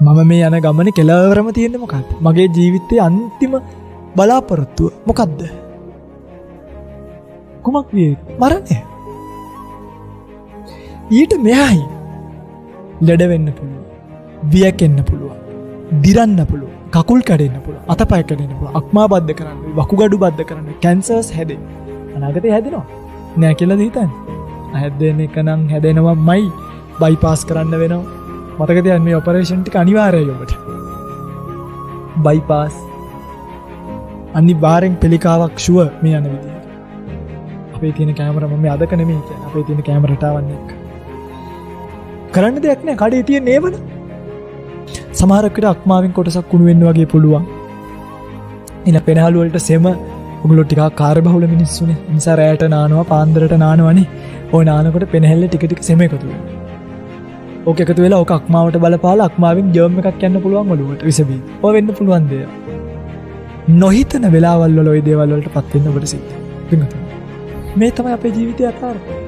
මම මේ යන ගමනේ කෙලවරම තියෙන්නේ මොකක්ද? මගේ ජීවිතයේ අන්තිම බලාපොරොත්තුව මොකක්ද? කුමක් වේ? මරණය. ඊට මෙහායි ලෙඩ වෙන්න පුළුවන්. වියකෙන්න පුළුවන්. දිරන්න පුළුවන්. කකුල් කැඩෙන්න පුළුවන්. අතපය කැඩෙන්න පුළුවන්. අක්මා බද්ධ කරන්න, වකුගඩු බද්ධ කරන්න, කැන්සර්ස් හැදෙන්න. අනාගතේ හැදෙනවා. නෑ කියලා හිතන්නේ. හැදෙන එක නම් හැදෙනවමයි. බයිපාස් කරන්න වෙනවා. මතක තියාගන්න මේ ඔපරේෂන් ටික අනිවාර්යයි ඔබට. බයිපාස් අනිවාර්යෙන් පිළිකාවක් ෂුවර් මේ යන විදිහට. අපේ තියෙන කැමරා මම අදක නෙමෙයි කියන්නේ. අපේ තියෙන කැමරාට ආවන්නේ එක්ක. කරන්න දෙයක් නෑ. කඩේ තියෙන ඒවන. සමහරකට අක්මාවෙන් කොටසක් කුණු වෙන්න වගේ පුළුවන්. ඉන පෙනහළු වලට සෙම ඔගොල්ලෝ ටිකක් කාර්යබහුල මිනිස්සුනේ. ඒ නිසා රැයට නානවා, පාන්දරට නානවනේ. ඔය නානකොට පෙනහැල්ලේ ටික ටික සෙම එකතු වෙනවා. ඕක එකතු වෙලා ඕක අක්මාවට බලපාලා අක්මාවෙන් ජර්ම් එකක් යන්න පුළුවන් ඔළුවට විස බීජ. ඔය වෙන්න පුළුවන් දෙයක්. නොහිතන වෙලාවල් වල ওই දේවල් වලට පත් වෙන්න ඔබට සිද්ධ වෙනවා. මේ තමයි අපේ ජීවිතය අතාරන්නේ.